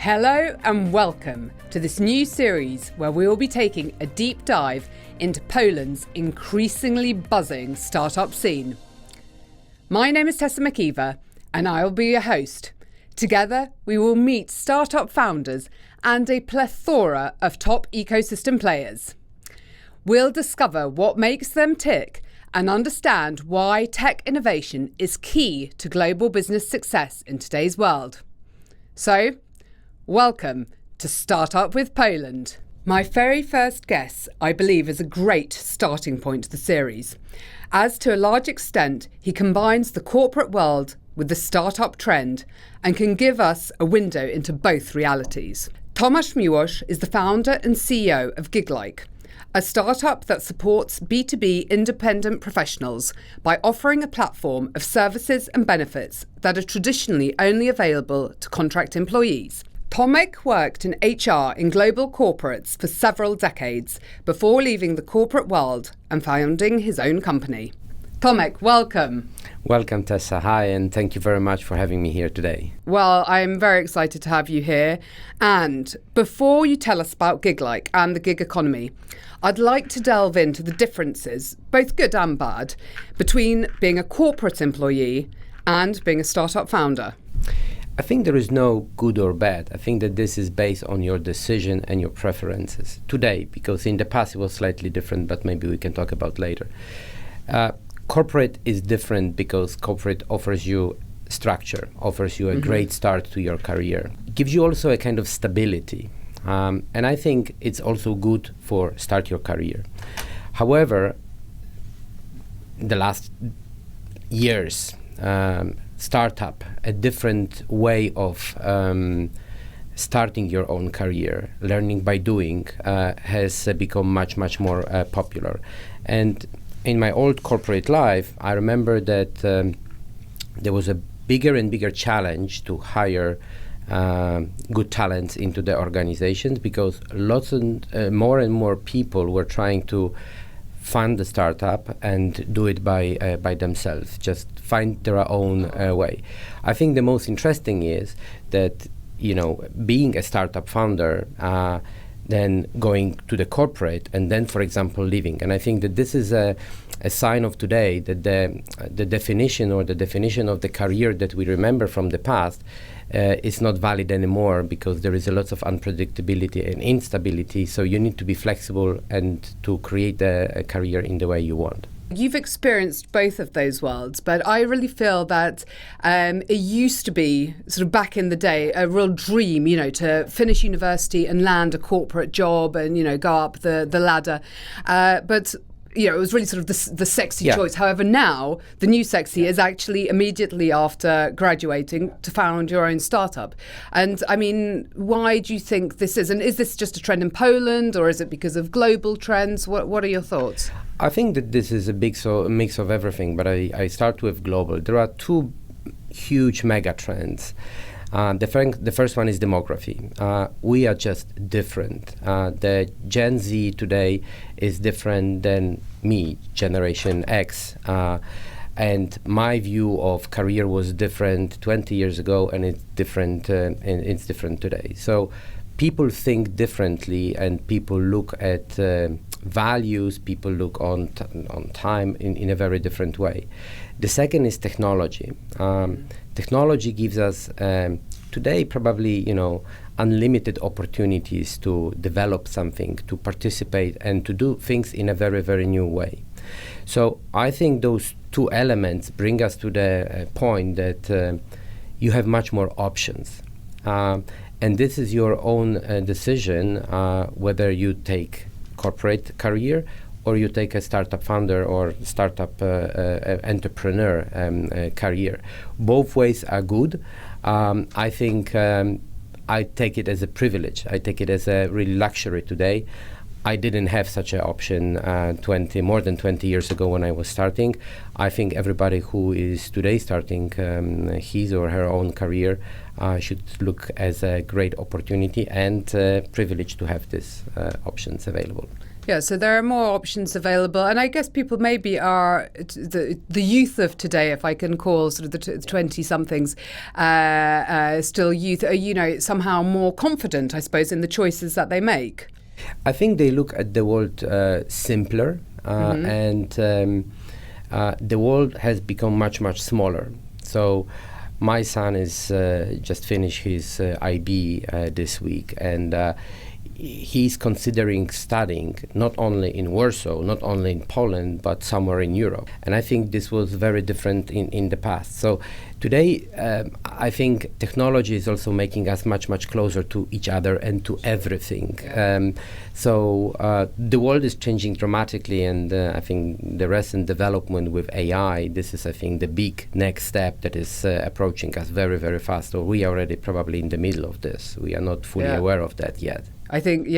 Hello and welcome to this new series where we will be taking a deep dive into Poland's increasingly buzzing startup scene. My name is Tessa McIver and I will be your host. Together we will meet startup founders and a plethora of top ecosystem players. We'll discover what makes them tick and understand why tech innovation is key to global business success in today's world. So, welcome to Startup with Poland. My very first guest, I believe, is a great starting point to the series, as to a large extent he combines the corporate world with the startup trend and can give us a window into both realities. Tomasz Miłosz is the founder and CEO of Giglike, a startup that supports B2B independent professionals by offering a platform of services and benefits that are traditionally only available to contract employees. Tomek worked in HR in global corporates for several decades before leaving the corporate world and founding his own company. Tomek, welcome. Welcome, Tessa. Hi, and thank you very much for having me here today. Well, I'm very excited to have you here. And before you tell us about Giglike and the gig economy, I'd like to delve into the differences, both good and bad, between being a corporate employee and being a startup founder. I think there is no good or bad. I think that this is based on your decision and your preferences today, because in the past it was slightly different, but maybe we can talk about later. Corporate is different because corporate offers you structure, offers you a great start to your career. It gives you also a kind of stability. And I think it's also good for start your career. However, the last years, startup, a different way of starting your own career, learning by doing, has become much more popular. And in my old corporate life, I remember that there was a bigger and bigger challenge to hire good talents into the organizations, because lots and more people were trying to fund the startup and do it by themselves, just find their own way. I think the most interesting is that, being a startup founder, then going to the corporate and then, for example, leaving. And I think that this is a sign of today that the definition of the career that we remember from the past is not valid anymore, because there is a lot of unpredictability and instability. So you need to be flexible and to create a career in the way you want. You've experienced both of those worlds, but I really feel that it used to be, sort of back in the day, a real dream, to finish university and land a corporate job and, go up the ladder. But it was really sort of the sexy choice. However, now the new sexy is actually immediately after graduating to found your own startup. And I mean, why do you think this is? And is this just a trend in Poland, or is it because of global trends? What are your thoughts? I think that this is a mix of everything, but I start with global. There are two huge mega trends. The first one is demography. We are just different. The Gen Z today is different than me, Generation X. And my view of career was different 20 years ago, and it's different today. So people think differently, and people look at values, people look on time in a very different way. The second is technology. Technology gives us today probably unlimited opportunities to develop something, to participate, and to do things in a very, very new way. So I think those two elements bring us to the point that you have much more options. And this is your own decision whether you take corporate career or you take a startup founder or startup entrepreneur career. Both ways are good. I think I take it as a privilege. I take it as a really luxury today. I didn't have such an option more than 20 years ago when I was starting. I think everybody who is today starting his or her own career should look as a great opportunity and privilege to have these options available. Yeah, so there are more options available, and I guess people maybe are the youth of today, if I can call sort of the 20-somethings still youth, are, somehow more confident, I suppose, in the choices that they make. I think they look at the world simpler, and the world has become much, much smaller. So my son is just finished his IB this week, and he's considering studying not only in Warsaw, not only in Poland, but somewhere in Europe. And I think this was very different in the past. So today, I think technology is also making us much, much closer to each other and to everything. So the world is changing dramatically, and I think the recent development with AI, this is, I think, the big next step that is approaching us very, very fast. Or we are already probably in the middle of this. We are not fully aware of that yet. I think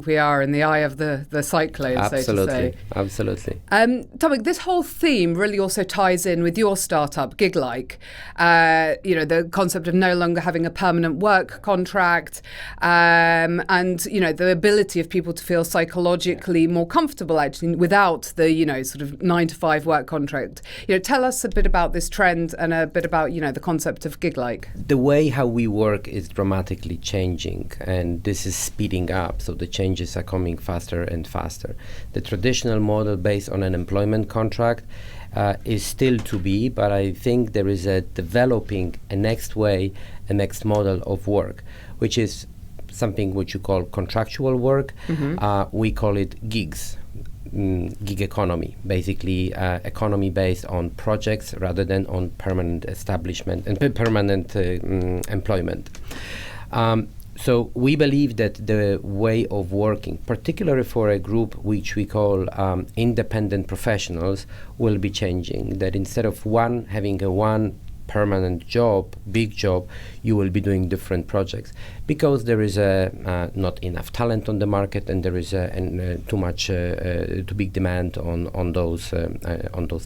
we are in the eye of the cyclone, absolutely, so to say. Absolutely. Tomek, this whole theme really also ties in with your startup, Giglike. The concept of no longer having a permanent work contract, and the ability of people to feel psychologically more comfortable actually without the sort of 9-to-5 work contract. Tell us a bit about this trend and a bit about the concept of Giglike. The way how we work is dramatically changing, and this is speeding up, so the changes are coming faster and faster. The traditional model based on an employment contract is still to be, but I think there is a developing a next model of work, which is something which you call contractual work. We call it gigs. Gig economy, basically economy based on projects rather than on permanent establishment and permanent employment. So we believe that the way of working, particularly for a group which we call independent professionals, will be changing. That instead of having one permanent job, big job, you will be doing different projects because there is not enough talent on the market, and there is too big demand on those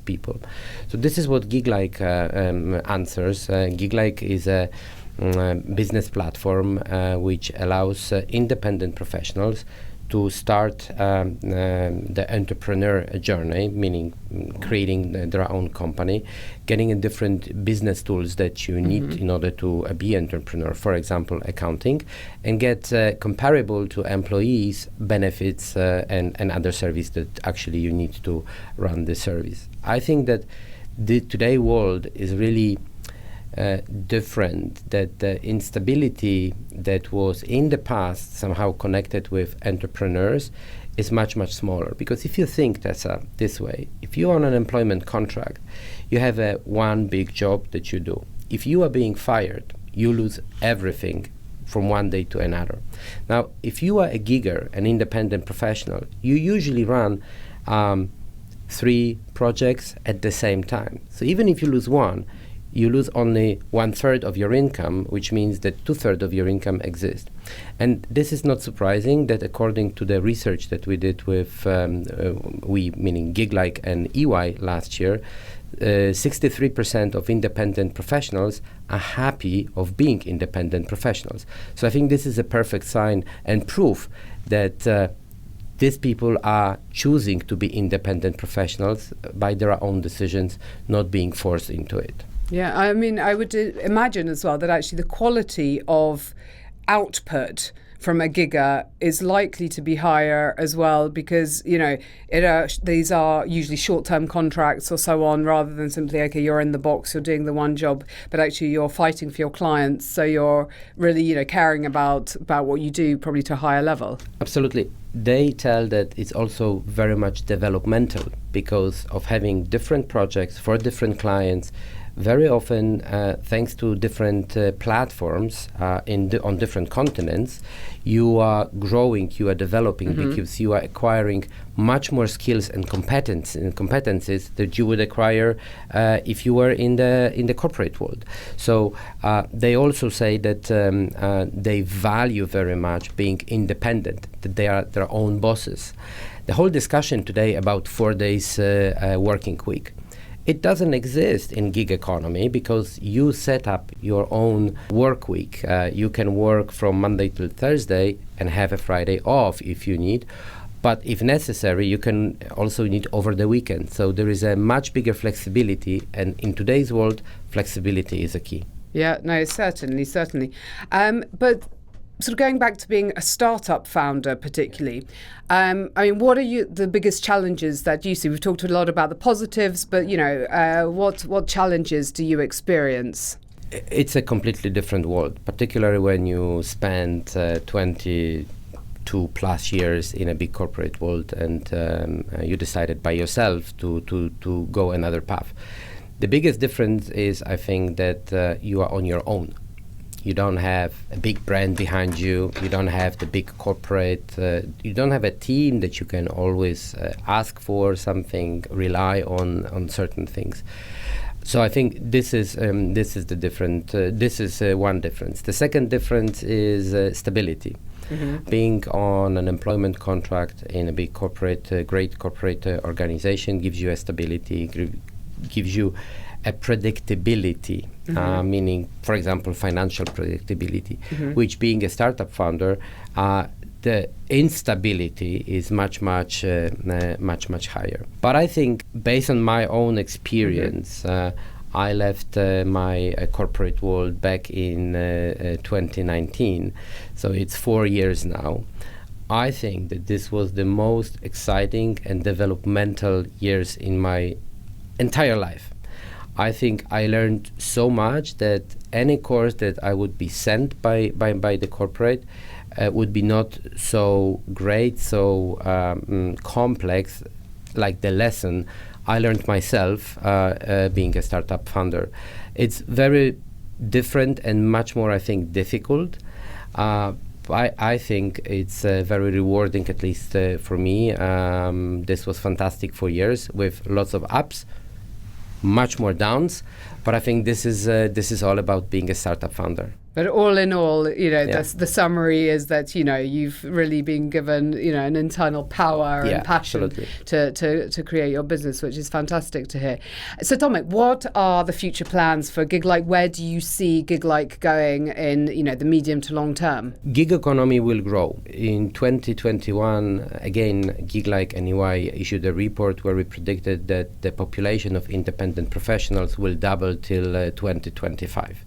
people. So this is what Giglike answers. Giglike is a business platform which allows independent professionals to start the entrepreneur journey, meaning creating their own company, getting in different business tools that you need in order to be an entrepreneur, for example, accounting, and get comparable to employees' benefits and other services that actually you need to run the service. I think that the today world is really different, that the instability that was in the past somehow connected with entrepreneurs is much, much smaller. Because if you think, Tessa, this way, if you're on an employment contract, you have one big job that you do. If you are being fired, you lose everything from one day to another. Now, if you are a gigger, an independent professional, you usually run 3 projects at the same time. So even if you lose one, you lose only 1/3 of your income, which means that 2/3 of your income exists. And this is not surprising that according to the research that we did with, meaning Giglike and EY last year, 63% of independent professionals are happy of being independent professionals. So I think this is a perfect sign and proof that these people are choosing to be independent professionals by their own decisions, not being forced into it. Yeah, I mean, I would imagine as well that actually the quality of output from a gigger is likely to be higher as well, because these are usually short-term contracts or so on, rather than simply, okay, you're in the box, you're doing the one job, but actually you're fighting for your clients, so you're really caring about what you do, probably to a higher level. Absolutely. They tell that it's also very much developmental because of having different projects for different clients. Very often, thanks to different platforms on different continents, you are growing, you are developing, because you are acquiring much more skills and competencies that you would acquire if you were in the corporate world. So they also say that they value very much being independent, that they are their own bosses. The whole discussion today about 4 days working week, it doesn't exist in gig economy because you set up your own work week. You can work from Monday till Thursday and have a Friday off if you need, But if necessary, you can also need over the weekend. So there is a much bigger flexibility, and in today's world, flexibility is a key. Yeah, no, certainly. But sort of going back to being a startup founder particularly, I mean, what are the biggest challenges that you see? We've talked a lot about the positives, but, what challenges do you experience? It's a completely different world, particularly when you spend 22 plus years in a big corporate world and you decided by yourself to go another path. The biggest difference is, I think, that you are on your own. You don't have a big brand behind you. You don't have the big corporate. You don't have a team that you can always ask for something, rely on certain things. So I think this is the different. This is one difference. The second difference is stability. Mm-hmm. Being on an employment contract in a big corporate, great corporate organization gives you a stability, gives you a predictability, mm-hmm. Meaning, for example, financial predictability, mm-hmm. which being a startup founder, the instability is much higher. But I think based on my own experience, mm-hmm. I left my corporate world back in 2019, so it's 4 years now. I think that this was the most exciting and developmental years in my entire life. I think I learned so much that any course that I would be sent by the corporate would be not so great, so complex, like the lesson I learned myself being a startup founder. It's very different and much more, I think, difficult. I think it's very rewarding, at least for me. This was fantastic 4 years with lots of ups, much more downs, but I think this is all about being a startup founder. But all in all, the summary is that, you've really been given, an internal power and passion to create your business, which is fantastic to hear. So, Tomek, what are the future plans for Giglike? Where do you see Giglike going in, the medium to long term? Gig economy will grow. In 2021, again, Giglike and EY issued a report where we predicted that the population of independent professionals will double till 2025.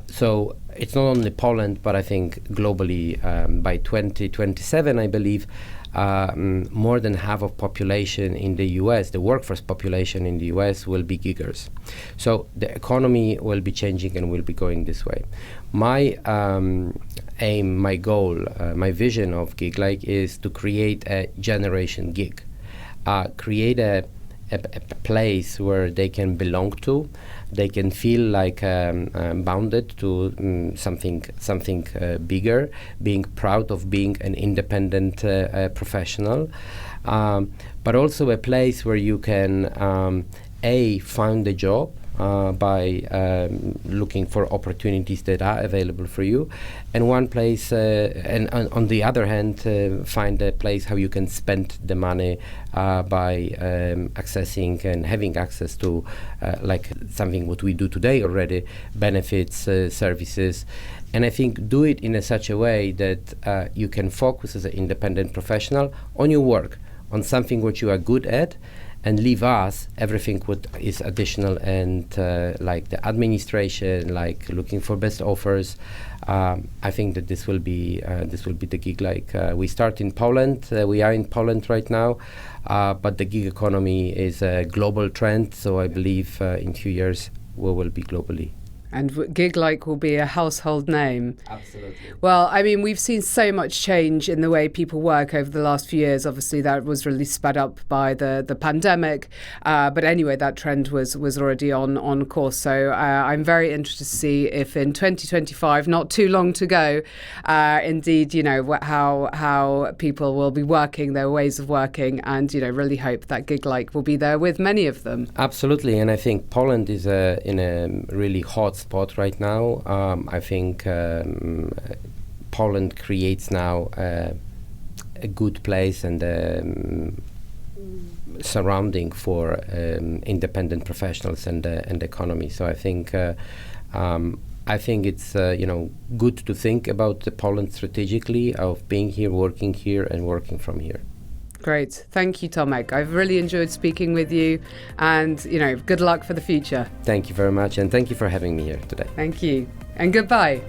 So it's not only Poland, but I think globally by 2027, I believe, more than half of population in the US, the workforce population in the US, will be giggers. So the economy will be changing and will be going this way. My aim, my goal, my vision of Giglike is to create a generation gig, create a place where they can belong to, they can feel like bounded to something bigger, being proud of being an independent professional, but also a place where you can find a job by looking for opportunities that are available for you, and one place, and on the other hand, find a place how you can spend the money by accessing and having access to like something what we do today already, benefits, services. And I think do it in such a way that you can focus as an independent professional on your work, on something what you are good at, and leave us everything what is additional and like the administration, like looking for best offers. I think that this will be the Giglike. We start in Poland. We are in Poland right now, but the gig economy is a global trend. So I believe in a few years we will be globally. And Giglike will be a household name. Absolutely. Well, I mean, we've seen so much change in the way people work over the last few years. Obviously, that was really sped up by the pandemic. But anyway, that trend was already on course. So I'm very interested to see if in 2025, not too long to go, indeed, how people will be working, their ways of working, and, really hope that Giglike will be there with many of them. Absolutely. And I think Poland is in a really hot spot right now. I think Poland creates now a good place and surrounding for independent professionals and the economy. So I think it's good to think about Poland strategically, of being here, working and working from here. Great. Thank you, Tomek. I've really enjoyed speaking with you, and, good luck for the future. Thank you very much, and thank you for having me here today. Thank you. And goodbye.